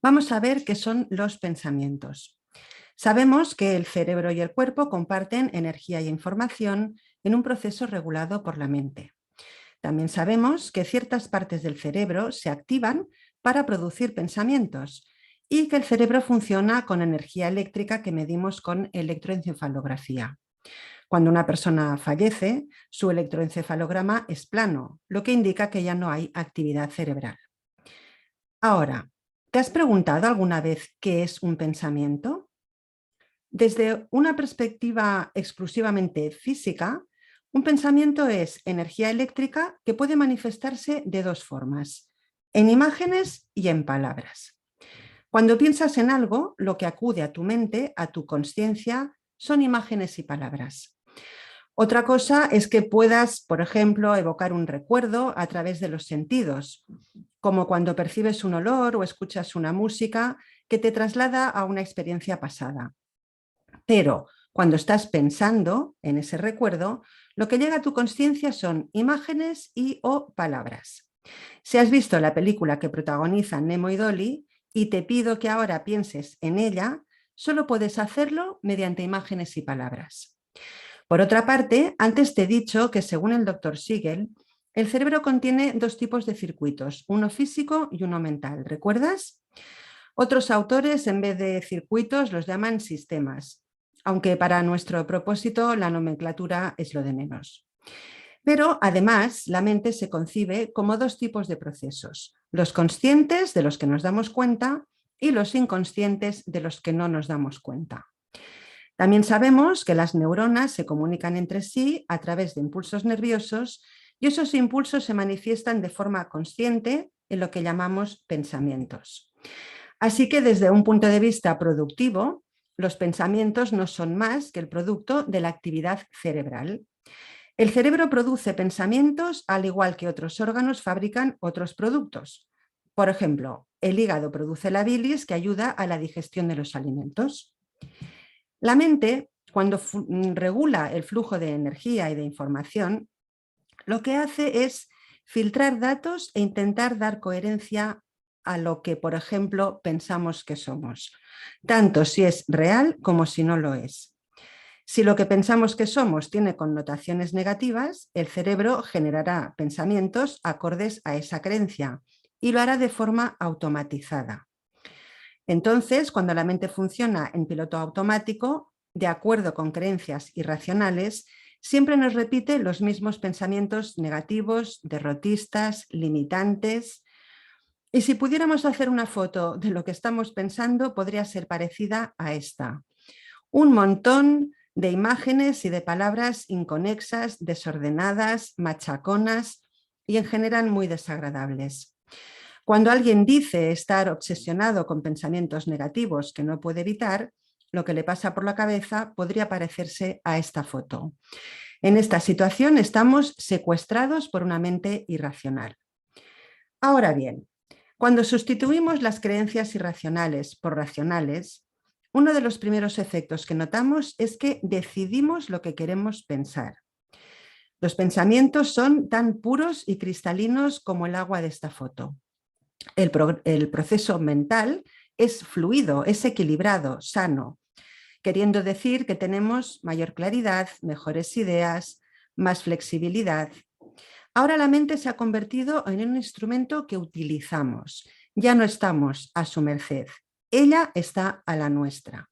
Vamos a ver qué son los pensamientos. Sabemos que el cerebro y el cuerpo comparten energía y información en un proceso regulado por la mente. También sabemos que ciertas partes del cerebro se activan para producir pensamientos y que el cerebro funciona con energía eléctrica que medimos con electroencefalografía. Cuando una persona fallece, su electroencefalograma es plano, lo que indica que ya no hay actividad cerebral. Ahora, ¿te has preguntado alguna vez qué es un pensamiento? Desde una perspectiva exclusivamente física, un pensamiento es energía eléctrica que puede manifestarse de dos formas, en imágenes y en palabras. Cuando piensas en algo, lo que acude a tu mente, a tu consciencia, son imágenes y palabras. Otra cosa es que puedas, por ejemplo, evocar un recuerdo a través de los sentidos, como cuando percibes un olor o escuchas una música que te traslada a una experiencia pasada. Pero cuando estás pensando en ese recuerdo, lo que llega a tu consciencia son imágenes y o palabras. Si has visto la película que protagonizan Nemo y Dory y te pido que ahora pienses en ella, solo puedes hacerlo mediante imágenes y palabras. Por otra parte, antes te he dicho que según el Dr. Siegel, el cerebro contiene dos tipos de circuitos, uno físico y uno mental. ¿Recuerdas? Otros autores, en vez de circuitos, los llaman sistemas, aunque para nuestro propósito la nomenclatura es lo de menos. Pero además, la mente se concibe como dos tipos de procesos, los conscientes, de los que nos damos cuenta, y los inconscientes, de los que no nos damos cuenta. También sabemos que las neuronas se comunican entre sí a través de impulsos nerviosos y esos impulsos se manifiestan de forma consciente en lo que llamamos pensamientos. Así que desde un punto de vista productivo, los pensamientos no son más que el producto de la actividad cerebral. El cerebro produce pensamientos al igual que otros órganos fabrican otros productos. Por ejemplo, el hígado produce la bilis que ayuda a la digestión de los alimentos. La mente, cuando regula el flujo de energía y de información, lo que hace es filtrar datos e intentar dar coherencia a lo que, por ejemplo, pensamos que somos, tanto si es real como si no lo es. Si lo que pensamos que somos tiene connotaciones negativas, el cerebro generará pensamientos acordes a esa creencia y lo hará de forma automatizada. Entonces, cuando la mente funciona en piloto automático, de acuerdo con creencias irracionales, siempre nos repite los mismos pensamientos negativos, derrotistas, limitantes. Y si pudiéramos hacer una foto de lo que estamos pensando, podría ser parecida a esta. Un montón de imágenes y de palabras inconexas, desordenadas, machaconas y en general muy desagradables. Cuando alguien dice estar obsesionado con pensamientos negativos que no puede evitar, lo que le pasa por la cabeza podría parecerse a esta foto. En esta situación estamos secuestrados por una mente irracional. Ahora bien, cuando sustituimos las creencias irracionales por racionales, uno de los primeros efectos que notamos es que decidimos lo que queremos pensar. Los pensamientos son tan puros y cristalinos como el agua de esta foto. El proceso mental es fluido, es equilibrado, sano, queriendo decir que tenemos mayor claridad, mejores ideas, más flexibilidad. Ahora la mente se ha convertido en un instrumento que utilizamos. Ya no estamos a su merced, ella está a la nuestra.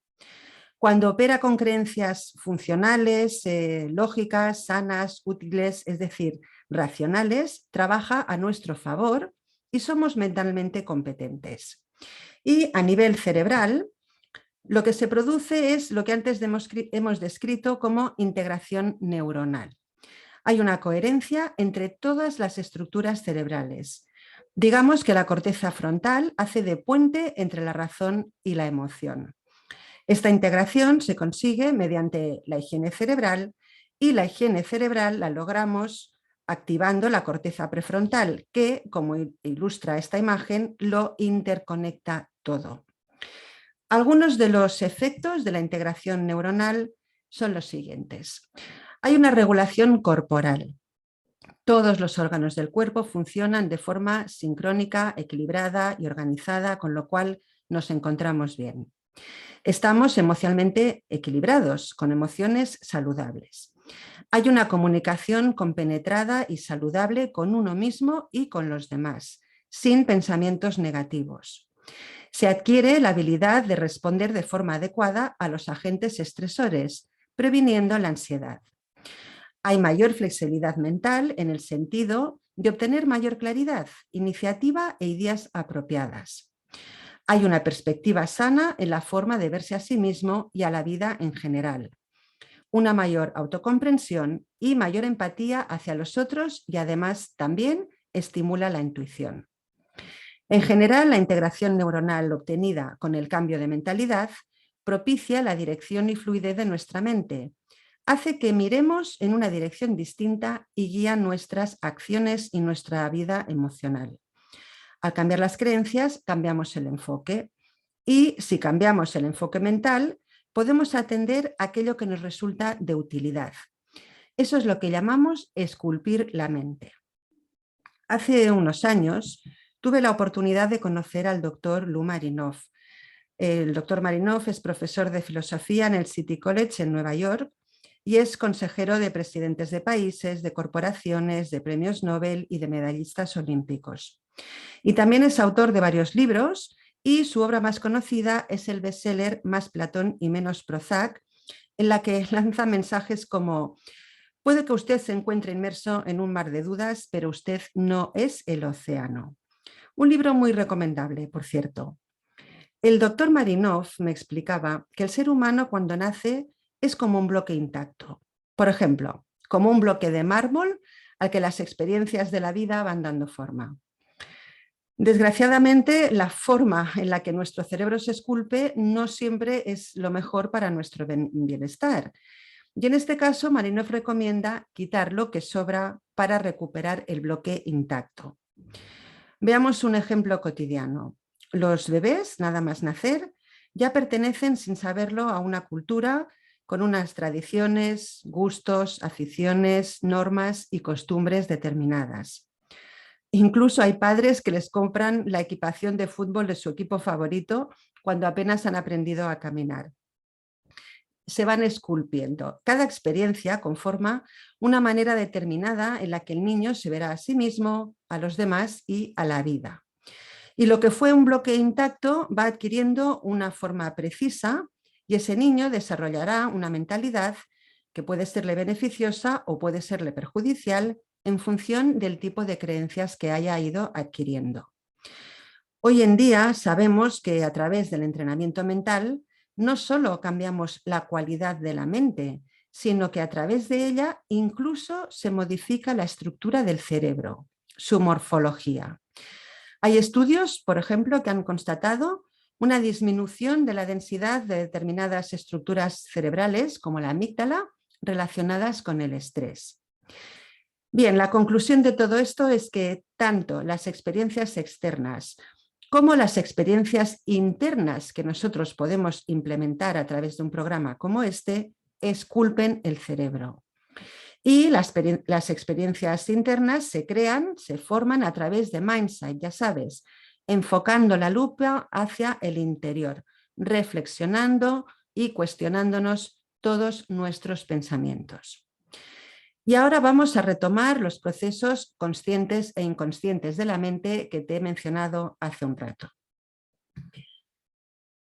Cuando opera con creencias funcionales, lógicas, sanas, útiles, es decir, racionales, trabaja a nuestro favor y somos mentalmente competentes. Y a nivel cerebral, lo que se produce es lo que antes hemos descrito como integración neuronal. Hay una coherencia entre todas las estructuras cerebrales. Digamos que la corteza frontal hace de puente entre la razón y la emoción. Esta integración se consigue mediante la higiene cerebral y la higiene cerebral la logramos activando la corteza prefrontal que, como ilustra esta imagen, lo interconecta todo. Algunos de los efectos de la integración neuronal son los siguientes. Hay una regulación corporal. Todos los órganos del cuerpo funcionan de forma sincrónica, equilibrada y organizada, con lo cual nos encontramos bien. Estamos emocionalmente equilibrados, con emociones saludables. Hay una comunicación compenetrada y saludable con uno mismo y con los demás, sin pensamientos negativos. Se adquiere la habilidad de responder de forma adecuada a los agentes estresores, previniendo la ansiedad. Hay mayor flexibilidad mental en el sentido de obtener mayor claridad, iniciativa e ideas apropiadas. Hay una perspectiva sana en la forma de verse a sí mismo y a la vida en general. Una mayor autocomprensión y mayor empatía hacia los otros y además también estimula la intuición. En general, la integración neuronal obtenida con el cambio de mentalidad propicia la dirección y fluidez de nuestra mente, hace que miremos en una dirección distinta y guía nuestras acciones y nuestra vida emocional. Al cambiar las creencias, cambiamos el enfoque y si cambiamos el enfoque mental, podemos atender aquello que nos resulta de utilidad. Eso es lo que llamamos esculpir la mente. Hace unos años tuve la oportunidad de conocer al doctor Lou Marinoff. El doctor Marinoff es profesor de filosofía en el City College en Nueva York y es consejero de presidentes de países, de corporaciones, de premios Nobel y de medallistas olímpicos. Y también es autor de varios libros y su obra más conocida es el bestseller Más Platón y menos Prozac, en la que lanza mensajes como: puede que usted se encuentre inmerso en un mar de dudas, pero usted no es el océano. Un libro muy recomendable, por cierto. El doctor Marinoff me explicaba que el ser humano cuando nace es como un bloque intacto. Por ejemplo, como un bloque de mármol al que las experiencias de la vida van dando forma. Desgraciadamente, la forma en la que nuestro cerebro se esculpe no siempre es lo mejor para nuestro bienestar. Y en este caso, Marinoff recomienda quitar lo que sobra para recuperar el bloque intacto. Veamos un ejemplo cotidiano. Los bebés, nada más nacer, ya pertenecen sin saberlo a una cultura con unas tradiciones, gustos, aficiones, normas y costumbres determinadas. Incluso hay padres que les compran la equipación de fútbol de su equipo favorito cuando apenas han aprendido a caminar. Se van esculpiendo. Cada experiencia conforma una manera determinada en la que el niño se verá a sí mismo, a los demás y a la vida. Y lo que fue un bloque intacto va adquiriendo una forma precisa y ese niño desarrollará una mentalidad que puede serle beneficiosa o puede serle perjudicial en función del tipo de creencias que haya ido adquiriendo. Hoy en día sabemos que a través del entrenamiento mental no solo cambiamos la cualidad de la mente, sino que a través de ella incluso se modifica la estructura del cerebro, su morfología. Hay estudios, por ejemplo, que han constatado una disminución de la densidad de determinadas estructuras cerebrales, como la amígdala, relacionadas con el estrés. Bien, la conclusión de todo esto es que tanto las experiencias externas como las experiencias internas que nosotros podemos implementar a través de un programa como este, esculpen el cerebro. Y las experiencias internas se crean, se forman a través de Mindsight, ya sabes, enfocando la lupa hacia el interior, reflexionando y cuestionándonos todos nuestros pensamientos. Y ahora vamos a retomar los procesos conscientes e inconscientes de la mente que te he mencionado hace un rato.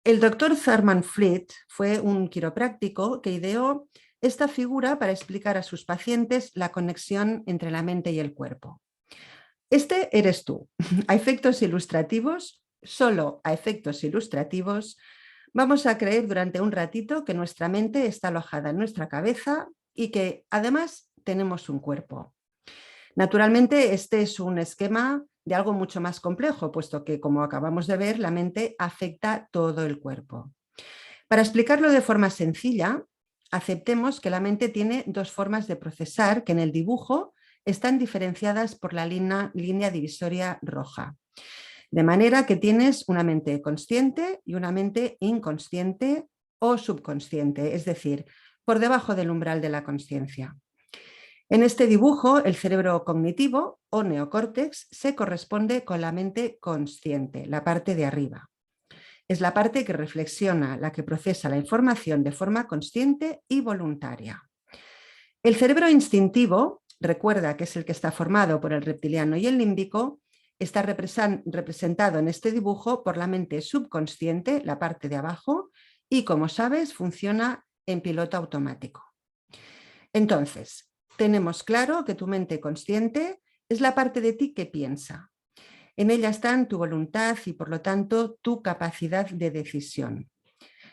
El doctor Thurman Fleet fue un quiropráctico que ideó esta figura para explicar a sus pacientes la conexión entre la mente y el cuerpo. Este eres tú. A efectos ilustrativos, solo a efectos ilustrativos, vamos a creer durante un ratito que nuestra mente está alojada en nuestra cabeza y que además tenemos un cuerpo. Naturalmente, este es un esquema de algo mucho más complejo, puesto que, como acabamos de ver, la mente afecta todo el cuerpo. Para explicarlo de forma sencilla, aceptemos que la mente tiene dos formas de procesar que en el dibujo están diferenciadas por la línea divisoria roja. De manera que tienes una mente consciente y una mente inconsciente o subconsciente, es decir, por debajo del umbral de la consciencia. En este dibujo, el cerebro cognitivo o neocórtex se corresponde con la mente consciente, la parte de arriba. Es la parte que reflexiona, la que procesa la información de forma consciente y voluntaria. El cerebro instintivo, recuerda que es el que está formado por el reptiliano y el límbico, está representado en este dibujo por la mente subconsciente, la parte de abajo, y como sabes, funciona en piloto automático. Entonces, tenemos claro que tu mente consciente es la parte de ti que piensa. En ella están tu voluntad y, por lo tanto, tu capacidad de decisión.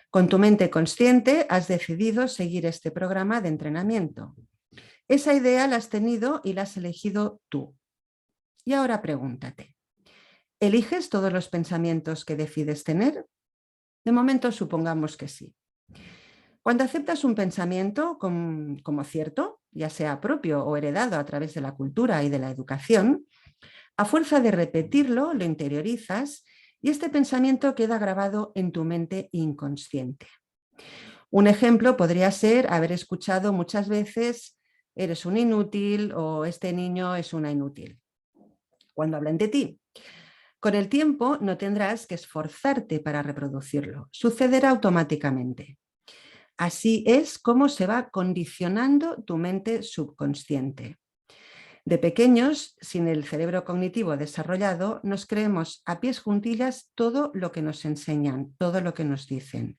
Con tu mente consciente has decidido seguir este programa de entrenamiento. Esa idea la has tenido y la has elegido tú. Y ahora pregúntate, ¿eliges todos los pensamientos que decides tener? De momento supongamos que sí. Cuando aceptas un pensamiento como cierto, ya sea propio o heredado a través de la cultura y de la educación, a fuerza de repetirlo, lo interiorizas y este pensamiento queda grabado en tu mente inconsciente. Un ejemplo podría ser haber escuchado muchas veces eres un inútil o este niño es una inútil, cuando hablan de ti. Con el tiempo no tendrás que esforzarte para reproducirlo, sucederá automáticamente. Así es como se va condicionando tu mente subconsciente. De pequeños, sin el cerebro cognitivo desarrollado, nos creemos a pies juntillas todo lo que nos enseñan, todo lo que nos dicen.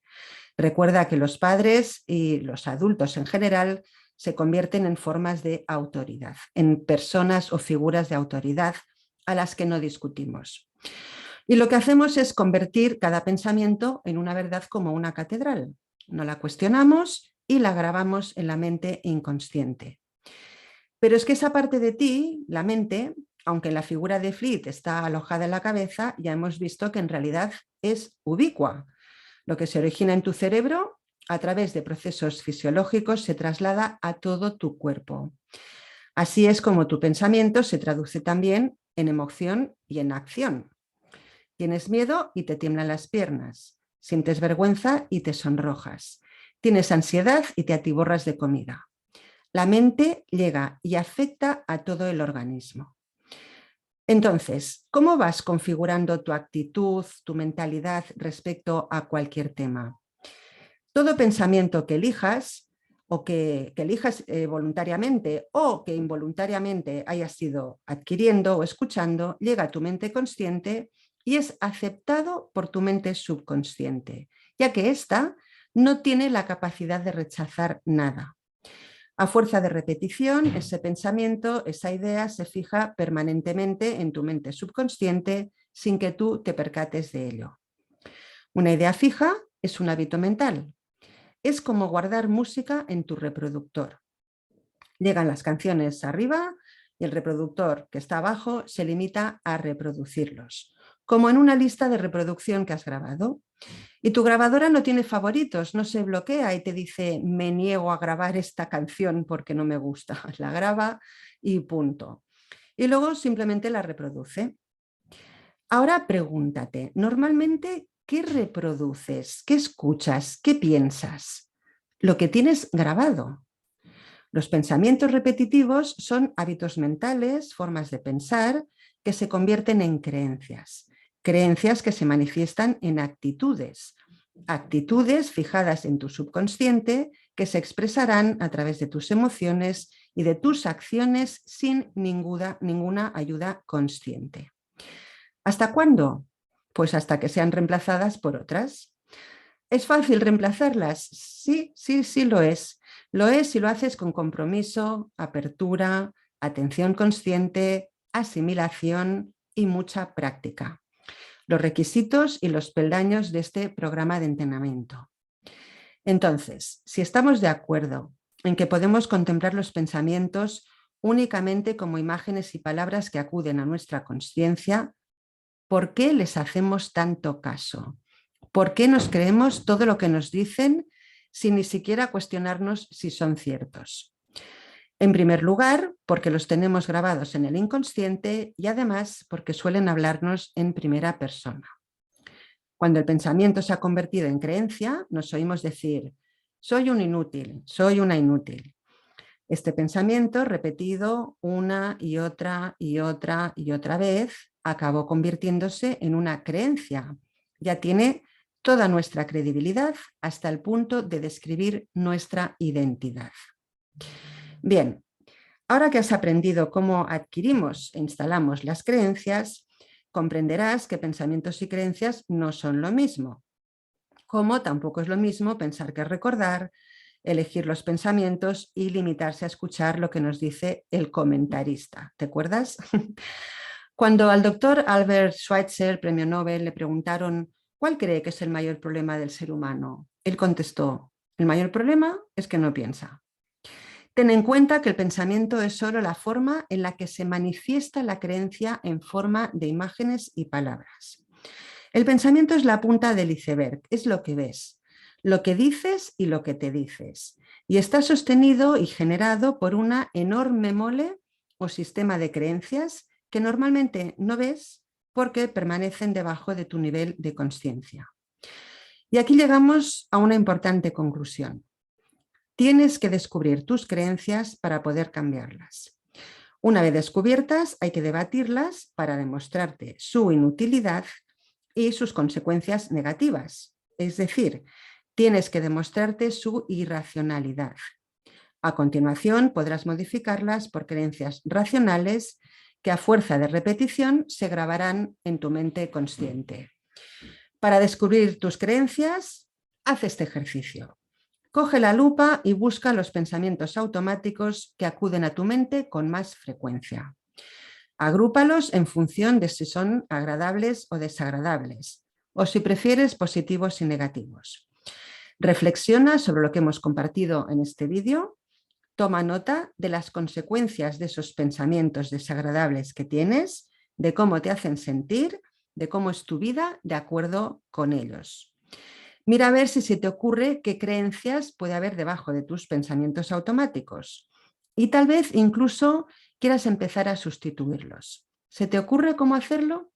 Recuerda que los padres y los adultos en general se convierten en formas de autoridad, en personas o figuras de autoridad a las que no discutimos. Y lo que hacemos es convertir cada pensamiento en una verdad como una catedral. No la cuestionamos y la grabamos en la mente inconsciente. Pero es que esa parte de ti, la mente, aunque la figura de Fleet está alojada en la cabeza, ya hemos visto que en realidad es ubicua. Lo que se origina en tu cerebro, a través de procesos fisiológicos, se traslada a todo tu cuerpo. Así es como tu pensamiento se traduce también en emoción y en acción. Tienes miedo y te tiemblan las piernas. Sientes vergüenza y te sonrojas. Tienes ansiedad y te atiborras de comida. La mente llega y afecta a todo el organismo. Entonces, ¿cómo vas configurando tu actitud, tu mentalidad respecto a cualquier tema? Todo pensamiento que elijas o que elijas voluntariamente o que involuntariamente hayas ido adquiriendo o escuchando, llega a tu mente consciente y es aceptado por tu mente subconsciente, ya que ésta no tiene la capacidad de rechazar nada. A fuerza de repetición, ese pensamiento, esa idea se fija permanentemente en tu mente subconsciente sin que tú te percates de ello. Una idea fija es un hábito mental. Es como guardar música en tu reproductor. Llegan las canciones arriba y el reproductor que está abajo se limita a reproducirlos, como en una lista de reproducción que has grabado. Y tu grabadora no tiene favoritos, no se bloquea y te dice me niego a grabar esta canción porque no me gusta. La graba y punto. Y luego simplemente la reproduce. Ahora pregúntate, normalmente, ¿qué reproduces? ¿Qué escuchas? ¿Qué piensas? Lo que tienes grabado. Los pensamientos repetitivos son hábitos mentales, formas de pensar que se convierten en creencias. Creencias que se manifiestan en actitudes. Actitudes fijadas en tu subconsciente que se expresarán a través de tus emociones y de tus acciones sin ninguna ayuda consciente. ¿Hasta cuándo? Pues hasta que sean reemplazadas por otras. ¿Es fácil reemplazarlas? Sí, sí lo es. Lo es si lo haces con compromiso, apertura, atención consciente, asimilación y mucha práctica. Los requisitos y los peldaños de este programa de entrenamiento. Entonces, si estamos de acuerdo en que podemos contemplar los pensamientos únicamente como imágenes y palabras que acuden a nuestra consciencia, ¿por qué les hacemos tanto caso? ¿Por qué nos creemos todo lo que nos dicen sin ni siquiera cuestionarnos si son ciertos? En primer lugar, porque los tenemos grabados en el inconsciente y además porque suelen hablarnos en primera persona. Cuando el pensamiento se ha convertido en creencia, nos oímos decir, soy un inútil, soy una inútil. Este pensamiento, repetido una y otra y otra y otra vez, acabó convirtiéndose en una creencia. Ya tiene toda nuestra credibilidad hasta el punto de describir nuestra identidad. Bien, ahora que has aprendido cómo adquirimos e instalamos las creencias, comprenderás que pensamientos y creencias no son lo mismo, como tampoco es lo mismo pensar que recordar, elegir los pensamientos y limitarse a escuchar lo que nos dice el comentarista. ¿Te acuerdas? Cuando al doctor Albert Schweitzer, premio Nobel, le preguntaron ¿cuál cree que es el mayor problema del ser humano? Él contestó, el mayor problema es que no piensa. Ten en cuenta que el pensamiento es solo la forma en la que se manifiesta la creencia en forma de imágenes y palabras. El pensamiento es la punta del iceberg, es lo que ves, lo que dices y lo que te dices. Y está sostenido y generado por una enorme mole o sistema de creencias que normalmente no ves porque permanecen debajo de tu nivel de conciencia. Y aquí llegamos a una importante conclusión. Tienes que descubrir tus creencias para poder cambiarlas. Una vez descubiertas, hay que debatirlas para demostrarte su inutilidad y sus consecuencias negativas. Es decir, tienes que demostrarte su irracionalidad. A continuación, podrás modificarlas por creencias racionales que a fuerza de repetición se grabarán en tu mente consciente. Para descubrir tus creencias, haz este ejercicio. Coge la lupa y busca los pensamientos automáticos que acuden a tu mente con más frecuencia. Agrúpalos en función de si son agradables o desagradables, o si prefieres positivos y negativos. Reflexiona sobre lo que hemos compartido en este vídeo, toma nota de las consecuencias de esos pensamientos desagradables que tienes, de cómo te hacen sentir, de cómo es tu vida de acuerdo con ellos. Mira a ver si se te ocurre qué creencias puede haber debajo de tus pensamientos automáticos y tal vez incluso quieras empezar a sustituirlos. ¿Se te ocurre cómo hacerlo?